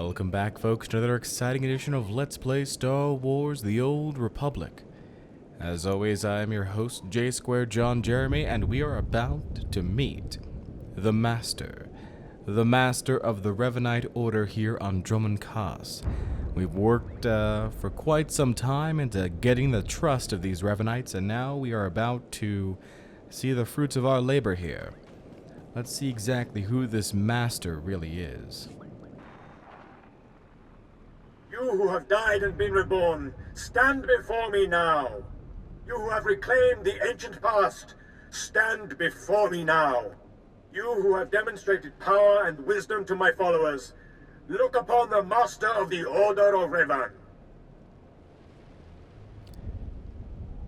Welcome back, folks, to another exciting edition of Let's Play Star Wars The Old Republic. As always, I am your host, J-Square John Jeremy, and we are about to meet the Master of the Revanite Order here on Dromund Kaas. We've worked for quite some time into getting the trust of these Revanites, and now we are about to see the fruits of our labor here. Let's see exactly who this Master really is. You who have died and been reborn, stand before me now. You who have reclaimed the ancient past, stand before me now. You who have demonstrated power and wisdom to my followers, look upon the Master of the Order of Revan.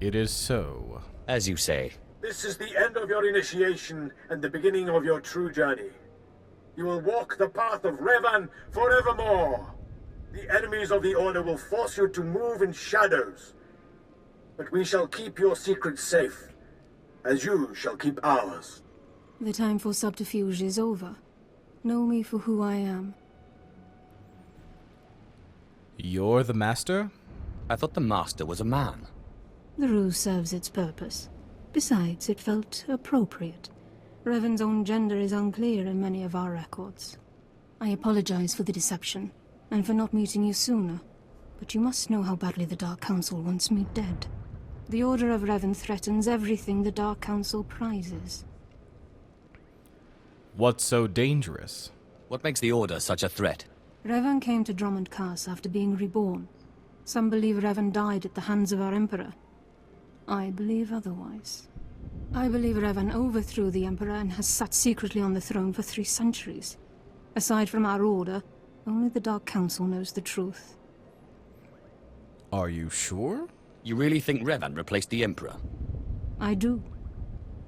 It is so. As you say. This is the end of your initiation and the beginning of your true journey. You will walk the path of Revan forevermore. The enemies of the Order will force you to move in shadows. But we shall keep your secrets safe, as you shall keep ours. The time for subterfuge is over. Know me for who I am. You're the Master? I thought the Master was a man. The ruse serves its purpose. Besides, it felt appropriate. Revan's own gender is unclear in many of our records. I apologize for the deception, and for not meeting you sooner. But you must know how badly the Dark Council wants me dead. The Order of Revan threatens everything the Dark Council prizes. What's so dangerous? What makes the Order such a threat? Revan came to Dromund Kaas after being reborn. Some believe Revan died at the hands of our Emperor. I believe otherwise. I believe Revan overthrew the Emperor and has sat secretly on the throne for 3 centuries. Aside from our Order, only the Dark Council knows the truth. Are you sure? You really think Revan replaced the Emperor? I do.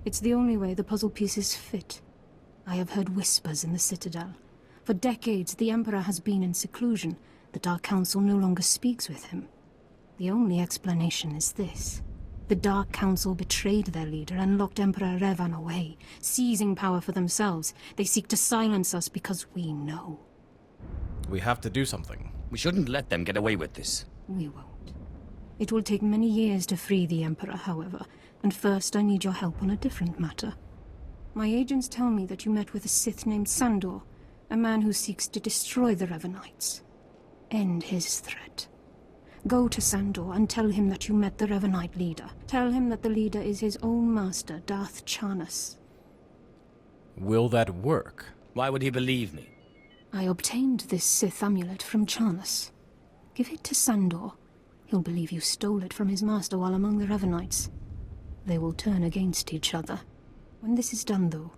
It's the only way the puzzle pieces fit. I have heard whispers in the Citadel. For decades, the Emperor has been in seclusion. The Dark Council no longer speaks with him. The only explanation is this. The Dark Council betrayed their leader and locked Emperor Revan away, seizing power for themselves. They seek to silence us because we know. We have to do something. We shouldn't let them get away with this. We won't. It will take many years to free the Emperor, however, and first I need your help on a different matter. My agents tell me that you met with a Sith named Sandor, a man who seeks to destroy the Revanites. End his threat. Go to Sandor and tell him that you met the Revanite leader. Tell him that the leader is his own master, Darth Charnas. Will that work? Why would he believe me? I obtained this Sith amulet from Charnas. Give it to Sandor. He'll believe you stole it from his master while among the Revanites. They will turn against each other. When this is done, though,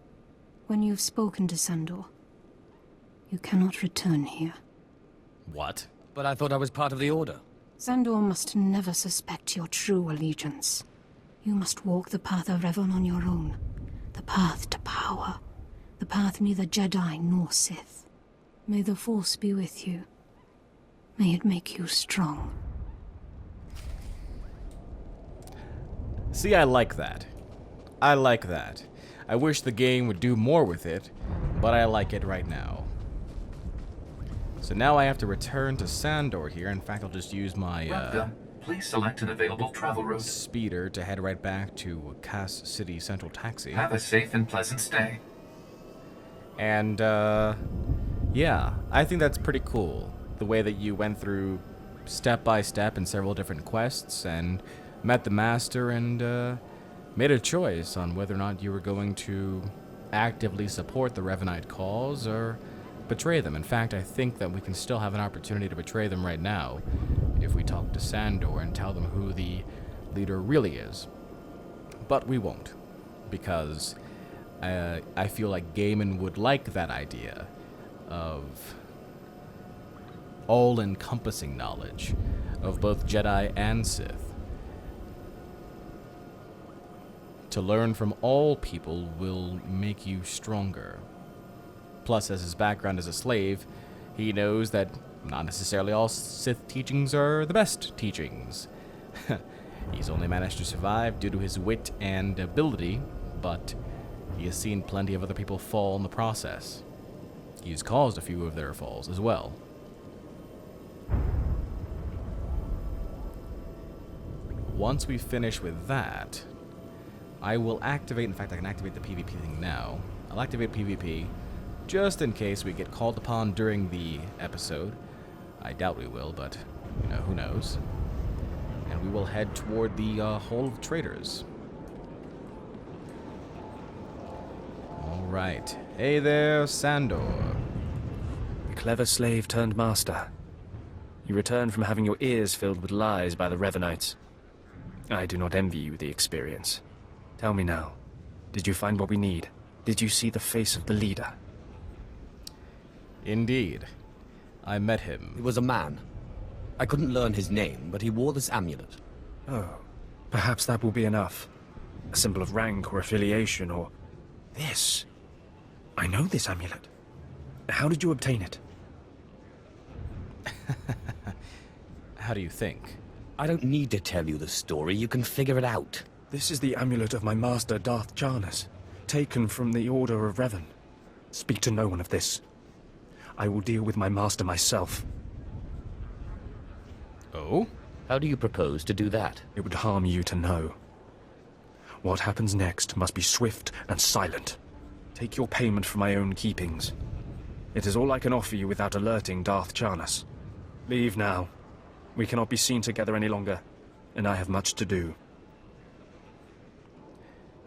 when you've spoken to Sandor, you cannot return here. What? But I thought I was part of the Order. Sandor must never suspect your true allegiance. You must walk the path of Revan on your own. The path to power. The path neither Jedi nor Sith. May the Force be with you. May it make you strong. See, I like that. I like that. I wish the game would do more with it, but I like it right now. So now I have to return to Sandor here. In fact, I'll just use my please select an available travel route. speeder to head right back to Kaas City Central Taxi. Have a safe and pleasant stay. And, yeah, I think that's pretty cool. The way that you went through step by step in several different quests and met the Master and, made a choice on whether or not you were going to actively support the Revanite cause or betray them. In fact, I think that we can still have an opportunity to betray them right now if we talk to Sandor and tell them who the leader really is. But we won't, because I feel like Gaiman would like that idea of all-encompassing knowledge of both Jedi and Sith. To learn from all people will make you stronger. Plus, as his background as a slave, he knows that not necessarily all Sith teachings are the best teachings. He's only managed to survive due to his wit and ability, but he has seen plenty of other people fall in the process. He has caused a few of their falls as well. once we finish with that, I will activate, in fact I can activate the PvP thing now. I'll activate PvP just in case we get called upon during the episode. I doubt we will, but, you know, who knows. And we will head toward the Hall of Traders. Alright. Hey there, Sandor. The clever slave turned master. You returned from having your ears filled with lies by the Revanites. I do not envy you the experience. Tell me now, did you find what we need? Did you see the face of the leader? Indeed. I met him. He was a man. I couldn't learn his name, but he wore this amulet. Oh, perhaps that will be enough. A symbol of rank or affiliation or... This. I know this amulet. How did you obtain it? How do you think? I don't need to tell you the story, you can figure it out. This is the amulet of my master Darth Jarnus, taken from the Order of Revan. Speak to no one of this. I will deal with my master myself. Oh? How do you propose to do that? It would harm you to know. What happens next must be swift and silent. Take your payment for my own keepings. It is all I can offer you without alerting Darth Jarnus. Leave now. We cannot be seen together any longer, and I have much to do.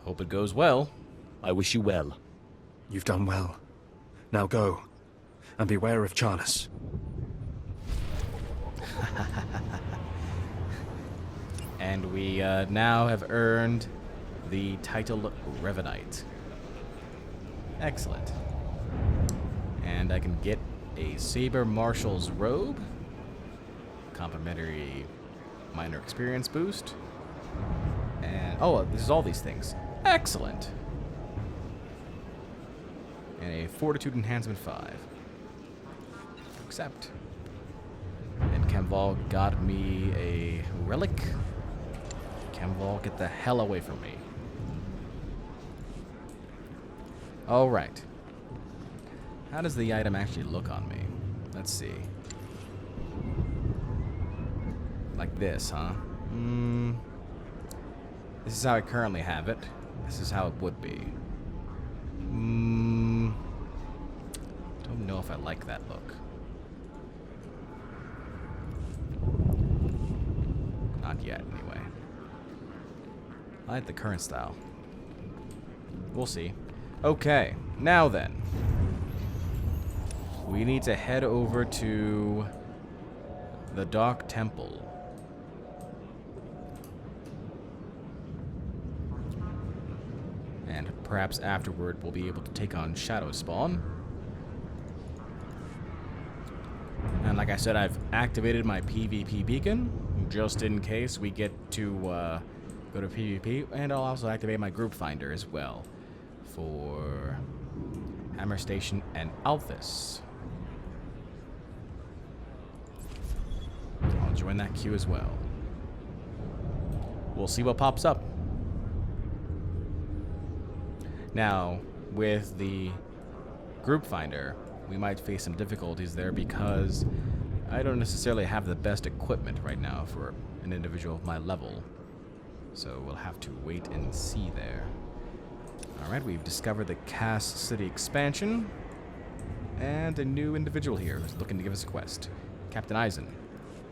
Hope it goes well. I wish you well. You've done well. Now go, and beware of Jarnus. And we now have earned the title Revanite. Excellent. And I can get a Saber Marshal's robe. Complimentary minor experience boost. And, oh, this is all these things. Excellent. And a Fortitude Enhancement 5. Accept. And Kemval got me a relic. Kemval, get the hell away from me. Alright. How does the item actually look on me? Let's see. Like this, huh? This is how I currently have it. This is how it would be. Don't know if I like that look. Not yet, anyway. I like the current style. We'll see. Okay, now then. We need to head over to the Dark Temple. And perhaps afterward we'll be able to take on Shadow Spawn. And like I said, I've activated my PvP beacon, just in case we get to go to PvP. And I'll also activate my group finder as well, for Hammer Station and Althus. I'll join that queue as well. We'll see what pops up. Now, with the group finder, we might face some difficulties there because I don't necessarily have the best equipment right now for an individual of my level. So we'll have to wait and see there. Alright, we've discovered the Kaas City expansion. And a new individual here who's looking to give us a quest. Captain Eisen.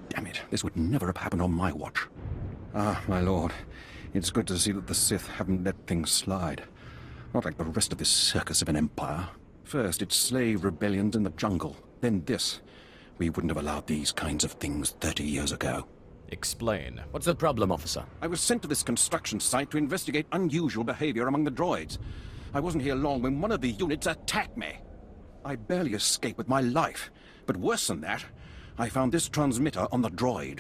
Damn it, this would never have happened on my watch. Ah, my lord. It's good to see that the Sith haven't let things slide. Not like the rest of this circus of an empire. First, it's slave rebellions in the jungle. Then this. We wouldn't have allowed these kinds of things 30 years ago. Explain. What's the problem, officer? I was sent to this construction site to investigate unusual behavior among the droids. I wasn't here long when one of the units attacked me. I barely escaped with my life. But worse than that, I found this transmitter on the droid.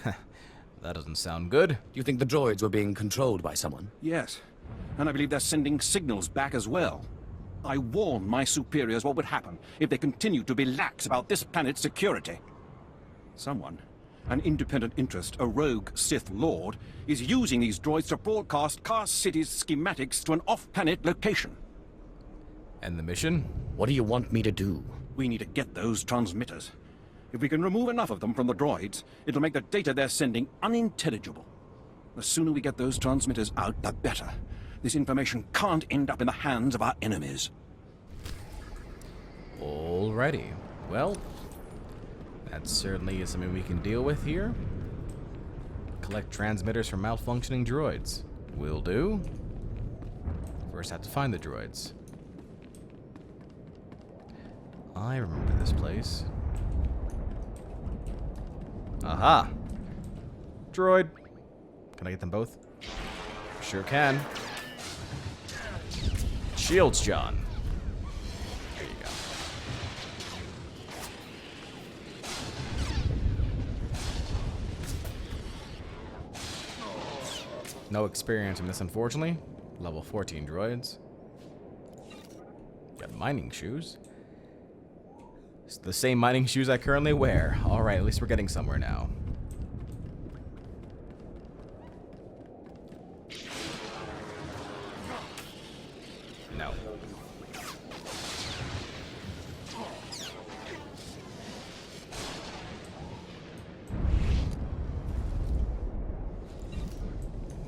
That doesn't sound good. Do you think the droids were being controlled by someone? Yes, and I believe they're sending signals back as well. I warned my superiors what would happen if they continued to be lax about this planet's security. Someone, an independent interest, a rogue Sith Lord, is using these droids to broadcast Kaas City's schematics to an off-planet location. And the mission? What do you want me to do? We need to get those transmitters. If we can remove enough of them from the droids, it'll make the data they're sending unintelligible. The sooner we get those transmitters out, the better. This information can't end up in the hands of our enemies. Alrighty. Well, that certainly is something we can deal with here. Collect transmitters from malfunctioning droids. Will do. First, have to find the droids. I remember this place. Aha! Droid! Can I get them both? Sure can. Shields, John. There you go. No experience in this, unfortunately. Level 14 droids. Got mining shoes. It's the same mining shoes I currently wear. Alright, at least we're getting somewhere now. No.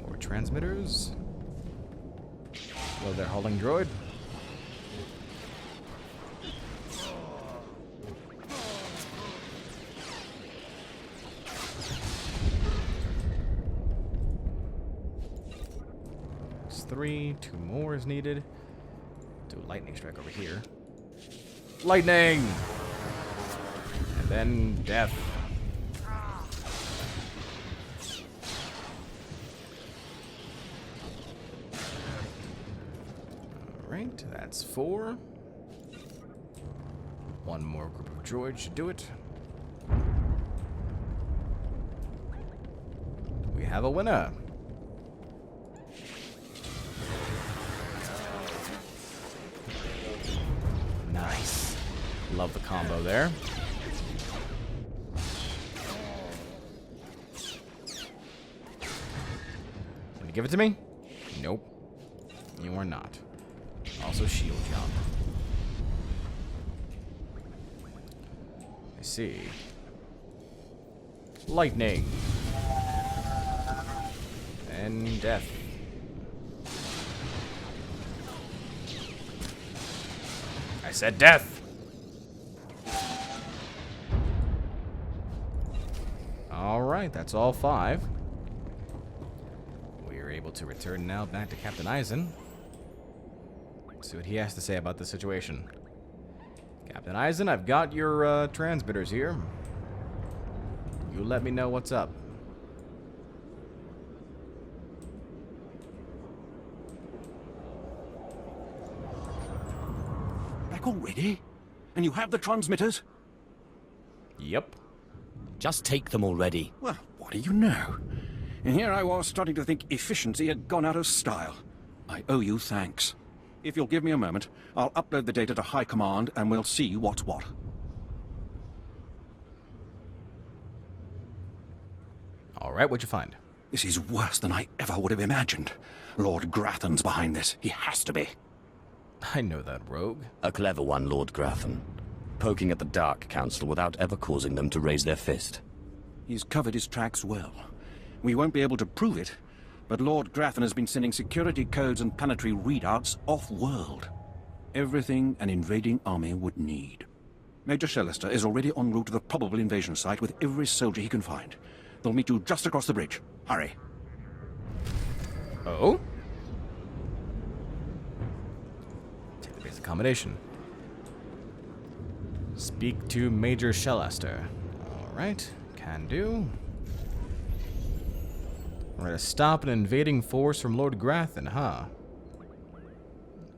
More transmitters. Hello there, hauling droid. That's 3. 2 more is needed. Do a lightning strike over here. Lightning! And then death. Alright, that's 4. One more group of droids should do it. We have a winner. Nice. Love the combo there. Can you give it to me? Nope. You are not. Also shield jump. I see. Lightning. And death. I said death! Alright, that's all 5. We are able to return now back to Captain Eisen. Let's see what he has to say about the situation. Captain Eisen, I've got your transmitters here. You let me know what's up. Back already? And you have the transmitters? Yep. Just take them already. Well, what do you know? And here I was starting to think efficiency had gone out of style. I owe you thanks. If you'll give me a moment, I'll upload the data to High Command and we'll see what's what. Alright, what'd you find? This is worse than I ever would have imagined. Lord Grathan's behind this. He has to be. I know that rogue. A clever one, Lord Grathan. Poking at the Dark Council without ever causing them to raise their fist. He's covered his tracks well. We won't be able to prove it, but Lord Grathan has been sending security codes and planetary readouts off-world. Everything an invading army would need. Major Shelester is already en route to the probable invasion site with every soldier he can find. They'll meet you just across the bridge. Hurry. Oh? Take the base accommodation. Speak to Major Shelester. Alright, can do. We're gonna stop an invading force from Lord Grathan, huh?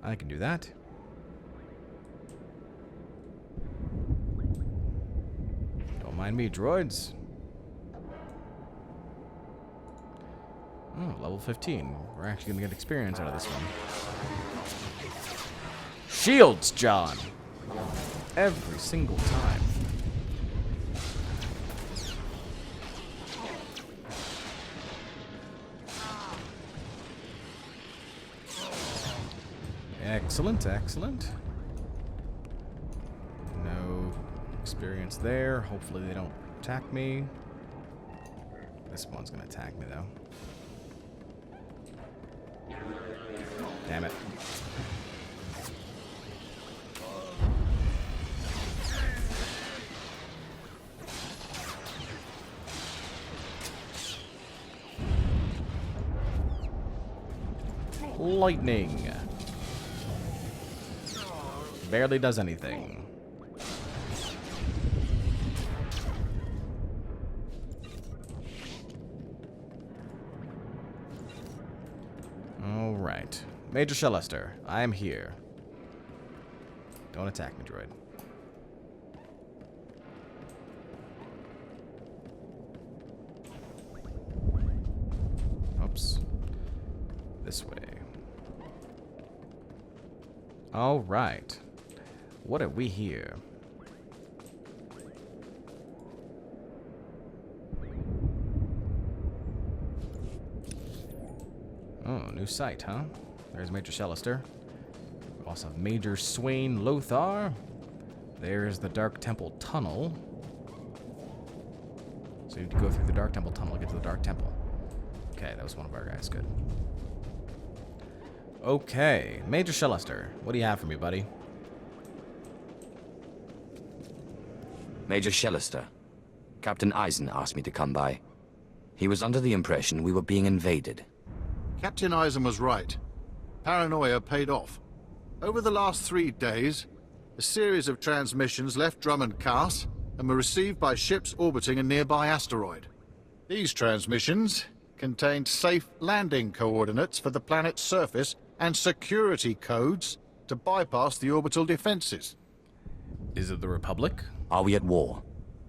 I can do that. Don't mind me, droids. Oh, level 15. We're actually gonna get experience out of this one. Shields, John! Every single time. Excellent, excellent. No experience there. Hopefully they don't attack me. This one's gonna attack me though. Damn it. Lightning. Barely does anything. Alright. Major Shelester, I am here. Don't attack me, droid. Oops. This way. Alright. What are we here? Oh, new site, huh? There's Major Shelester. We also have Major Swain Lothar. There's the Dark Temple Tunnel. So you have to go through the Dark Temple Tunnel to get to the Dark Temple. Okay, that was one of our guys. Good. Okay, Major Shelester, what do you have for me, buddy? Major Shelester. Captain Eisen asked me to come by. He was under the impression we were being invaded. Captain Eisen was right. Paranoia paid off. Over the last 3 days, a series of transmissions left Dromund Kaas and were received by ships orbiting a nearby asteroid. These transmissions contained safe landing coordinates for the planet's surface and security codes to bypass the orbital defenses. Is it the Republic? Are we at war?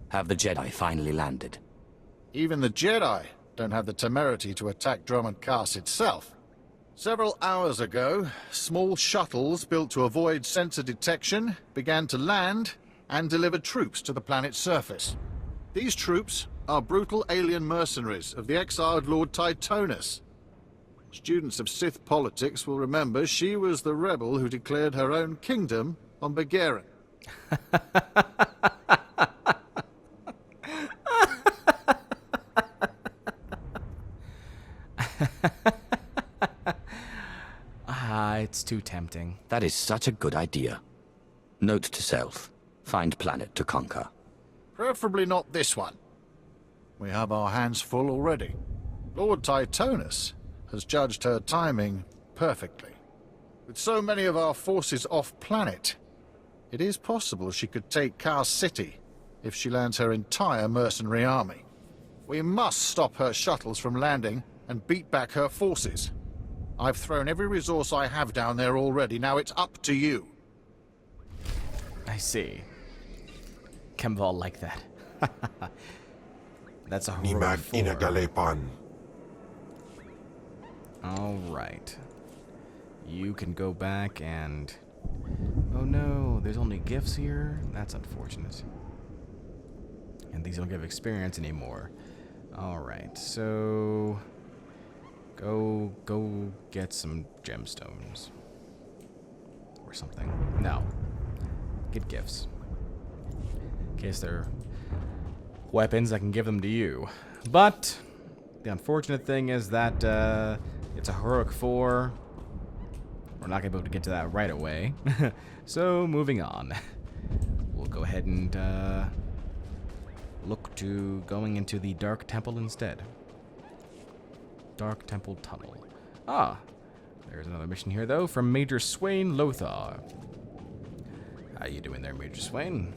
Have the Jedi finally landed? Even the Jedi don't have the temerity to attack Dromund Kaas itself. Several hours ago, small shuttles built to avoid sensor detection began to land and deliver troops to the planet's surface. These troops are brutal alien mercenaries of the exiled Lord Titonus. Students of Sith politics will remember she was the rebel who declared her own kingdom on Begarin. It's too tempting. That is such a good idea. Note to self. Find planet to conquer. Preferably not this one. We have our hands full already. Lord Titonus has judged her timing perfectly. With so many of our forces off-planet, it is possible she could take Kaas City if she lands her entire mercenary army. We must stop her shuttles from landing and beat back her forces. I've thrown every resource I have down there already. Now it's up to you. I see. Kemval like that. That's a heroic four. Alright. You can go back and... Oh no, there's only gifts here? That's unfortunate. And these don't give experience anymore. Alright, so... Go get some gemstones. Or something. No. Get gifts. In case they're weapons, I can give them to you. But the unfortunate thing is that it's a heroic 4. We're not going to be able to get to that right away. So, moving on. We'll go ahead and look to going into the Dark Temple instead. Dark Temple Tunnel. Ah, there's another mission here, though, from Major Swain Lothar. How you doing there, Major Swain?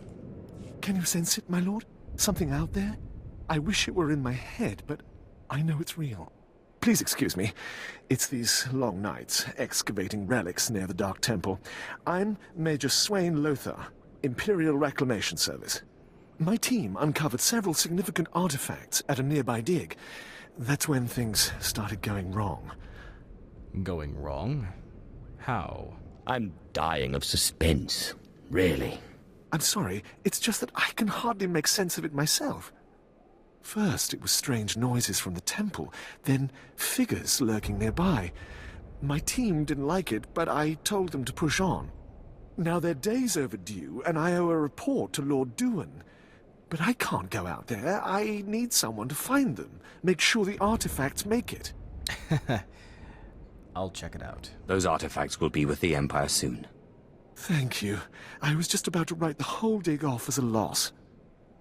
Can you sense it, my lord? Something out there? I wish it were in my head, but I know it's real. Please excuse me. It's these long nights, excavating relics near the Dark Temple. I'm Major Swain Lothar, Imperial Reclamation Service. My team uncovered several significant artifacts at a nearby dig. That's when things started going wrong. Going wrong? How? I'm dying of suspense. Really. I'm sorry, it's just that I can hardly make sense of it myself. First, it was strange noises from the temple, then figures lurking nearby. My team didn't like it, but I told them to push on. Now they're days overdue, and I owe a report to Lord Duan. But I can't go out there. I need someone to find them. Make sure the artifacts make it. I'll check it out. Those artifacts will be with the Empire soon. Thank you. I was just about to write the whole dig off as a loss.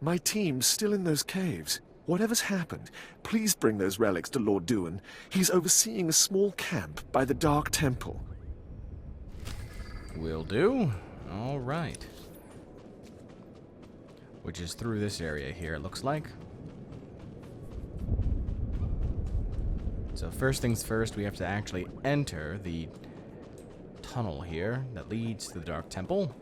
My team's still in those caves. Whatever's happened, please bring those relics to Lord Duan. He's overseeing a small camp by the Dark Temple. Will do. All right. Which is through this area here, it looks like. So first things first, we have to actually enter the tunnel here that leads to the Dark Temple.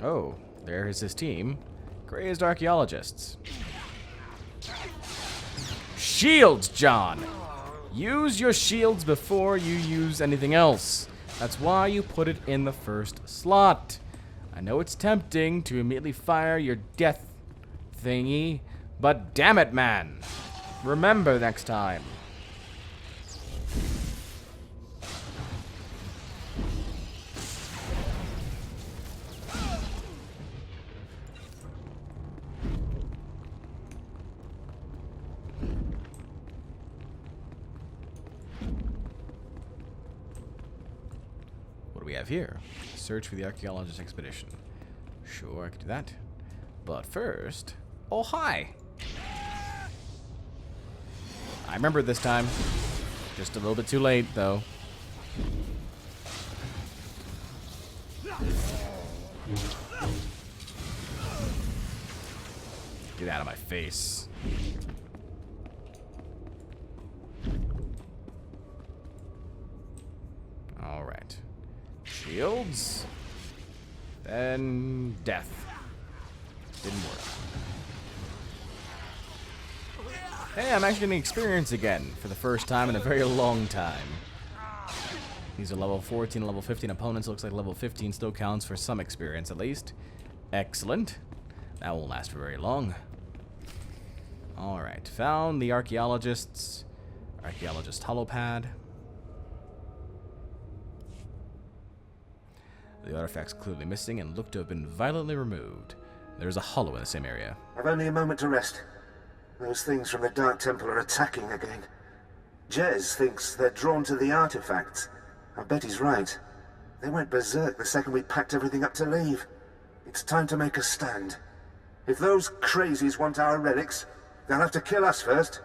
Oh, there is his team. Crazed archaeologists. Shields, John! Use your shields before you use anything else. That's why you put it in the first slot. I know it's tempting to immediately fire your death thingy, but damn it, man. Remember next time. What do we have here? Search for the archaeologist expedition. Sure, I could do that. But first... Oh, hi! I remember this time. Just a little bit too late, though. Get out of my face. Alright. Shields. Then death. Didn't work. Hey, I'm actually getting experience again for the first time in a very long time. These are level 14 and level 15 opponents. Looks like level 15 still counts for some experience at least. Excellent. That won't last for very long. Alright, found the archaeologist holopad. The artifact's clearly missing and look to have been violently removed. There's a hollow in the same area. I've only a moment to rest. Those things from the Dark Temple are attacking again. Jez thinks they're drawn to the artifacts. I bet he's right. They went berserk the second we packed everything up to leave. It's time to make a stand. If those crazies want our relics, they'll have to kill us first.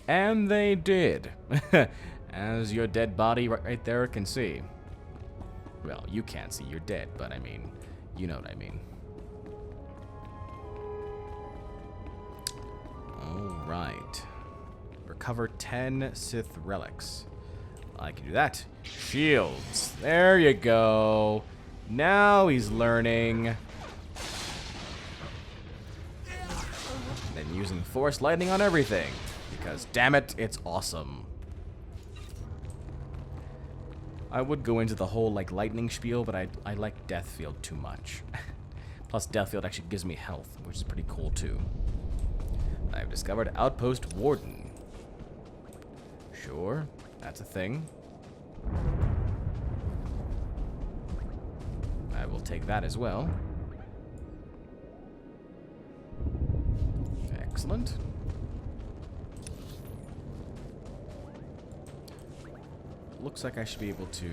And they did. As your dead body right there can see. Well, you can't see, you're dead, but I mean, you know what I mean. Alright. Recover 10 Sith relics. I can do that. Shields. There you go. Now he's learning. Then using Force Lightning on everything. Because, damn it, it's awesome. I would go into the whole, like, lightning spiel, but I like Death Field too much. Plus, Death Field actually gives me health, which is pretty cool, too. I've discovered Outpost Warden. Sure, that's a thing. I will take that as well. Excellent. Looks like I should be able to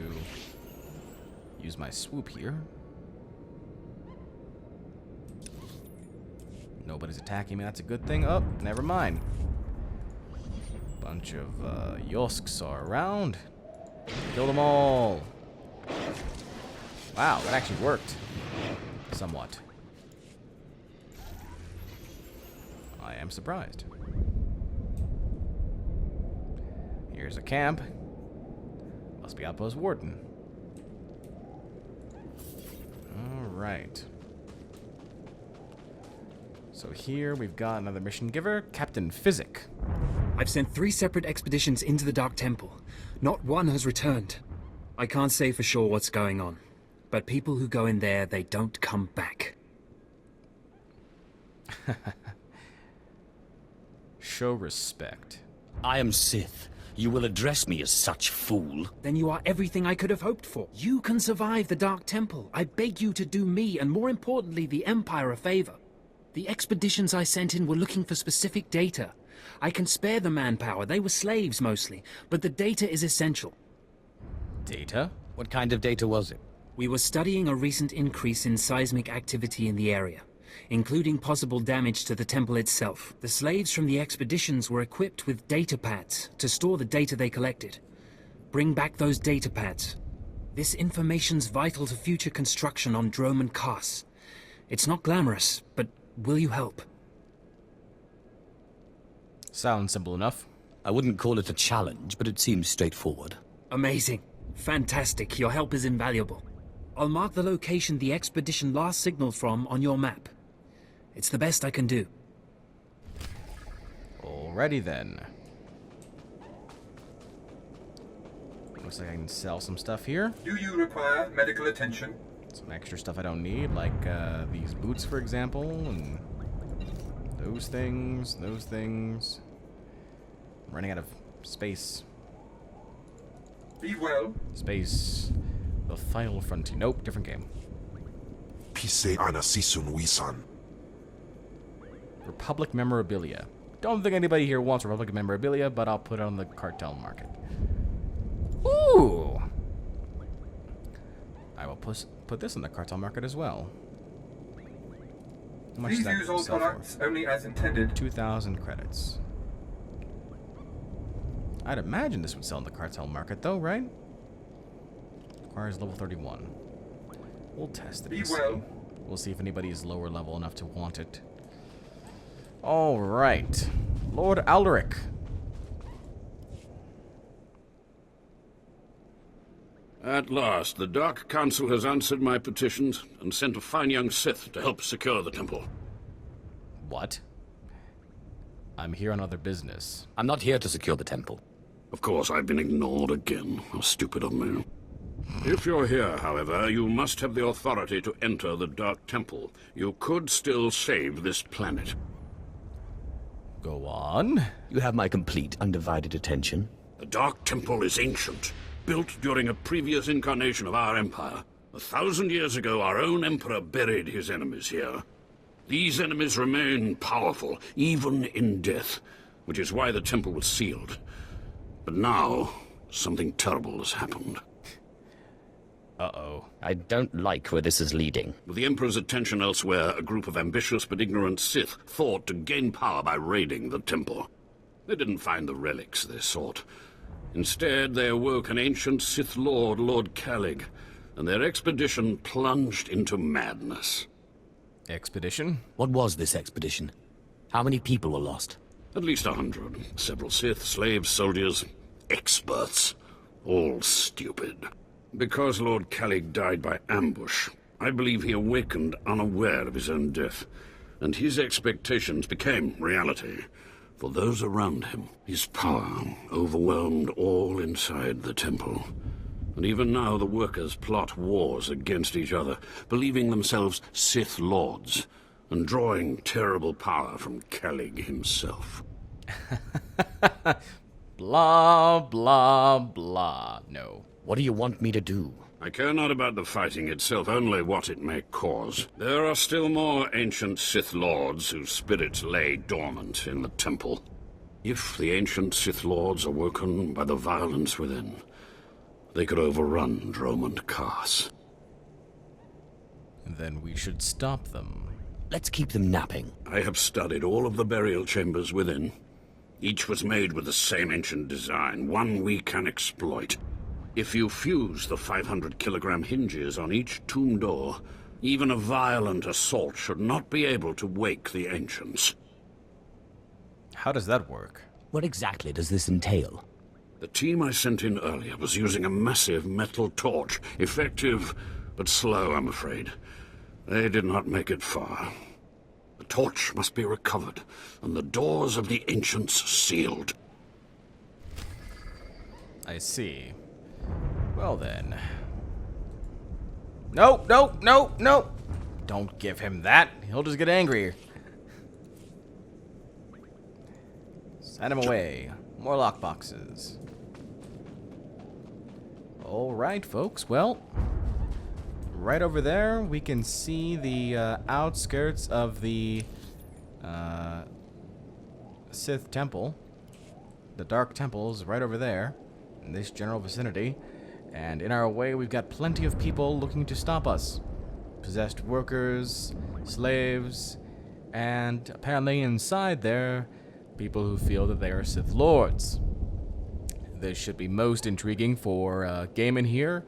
use my swoop here. Nobody's attacking me, that's a good thing. Oh, never mind. Bunch of Yosks are around. Kill them all. Wow, that actually worked. Somewhat. I am surprised. Here's a camp. Must be Outpost Warden. Alright. So here we've got another mission giver, Captain Physic. I've sent 3 separate expeditions into the Dark Temple. Not one has returned. I can't say for sure what's going on, but people who go in there, they don't come back. Show respect. I am Sith, You will address me as such, fool. Then you are everything I could have hoped for. You can survive the Dark Temple. I beg you to do me, and more importantly, the Empire a favor. The expeditions I sent in were looking for specific data. I can spare the manpower. They were slaves mostly, but the data is essential. Data? What kind of data was it? We were studying a recent increase in seismic activity in the area, including possible damage to the temple itself. The slaves from the expeditions were equipped with data pads to store the data they collected. Bring back those data pads. This information's vital to future construction on Dromund Kaas. It's not glamorous, but will you help? Sounds simple enough. I wouldn't call it a challenge, but it seems straightforward. Amazing. Fantastic. Your help is invaluable. I'll mark the location the expedition last signaled from on your map. It's the best I can do. Alrighty then. Looks like I can sell some stuff here. Do you require medical attention? Some extra stuff I don't need, like these boots, for example, and those things, I'm running out of space. Be well. Space. The Final Frontier. Nope, different game. Pise ana sisun wisan. Republic memorabilia. Don't think anybody here wants Republic memorabilia, but I'll put it on the cartel market. Ooh! I will put this on the cartel market as well. How much Please does that use all sell products for? only as intended. 2,000 credits. I'd imagine this would sell in the cartel market, though, right? Requires level 31. We'll test it. Be and well. see. We'll see if anybody is lower level enough to want it. All right, Lord Alaric. At last, the Dark Council has answered my petitions and sent a fine young Sith to help secure the temple. What? I'm here on other business. I'm not here to secure the temple. Of course, I've been ignored again. How stupid of me. If you're here, however, you must have the authority to enter the Dark Temple. You could still save this planet. Go on. You have my complete, undivided attention. The Dark Temple is ancient, built during a previous incarnation of our empire. 1,000 years ago, our own emperor buried his enemies here. These enemies remain powerful, even in death, which is why the temple was sealed. But now, something terrible has happened. Uh-oh. I don't like where this is leading. With the Emperor's attention elsewhere, a group of ambitious but ignorant Sith thought to gain power by raiding the temple. They didn't find the relics they sought. Instead, they awoke an ancient Sith Lord, Lord Kalig, and their expedition plunged into madness. Expedition? What was this expedition? How many people were lost? At least 100. Several Sith, slaves, soldiers, experts. All stupid. Because Lord Kalig died by ambush, I believe he awakened unaware of his own death, and his expectations became reality. For those around him, his power overwhelmed all inside the temple. And even now the workers plot wars against each other, believing themselves Sith Lords, and drawing terrible power from Kalig himself. Blah, blah, blah. No. What do you want me to do? I care not about the fighting itself, only what it may cause. There are still more ancient Sith Lords whose spirits lay dormant in the temple. If the ancient Sith Lords are woken by the violence within, they could overrun Dromund Kaas. Then we should stop them. Let's keep them napping. I have studied all of the burial chambers within. Each was made with the same ancient design, one we can exploit. If you fuse the 500-kilogram hinges on each tomb door, even a violent assault should not be able to wake the ancients. How does that work? What exactly does this entail? The team I sent in earlier was using a massive metal torch. Effective, but slow, I'm afraid. They did not make it far. The torch must be recovered, and the doors of the ancients sealed. I see. Well then. No, no, no, no! Don't give him that. He'll just get angry. Send him away. More lockboxes. Alright, folks. Well, right over there, we can see the outskirts of the Sith Temple. The Dark Temple is right over there, in this general vicinity. And in our way, we've got plenty of people looking to stop us. Possessed workers, slaves, and apparently inside there, people who feel that they are Sith Lords. This should be most intriguing for gaming here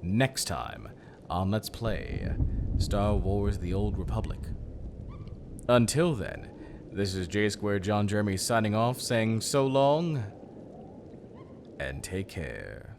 next time on Let's Play Star Wars The Old Republic. Until then, this is J2 John Jeremy signing off, saying so long, and take care.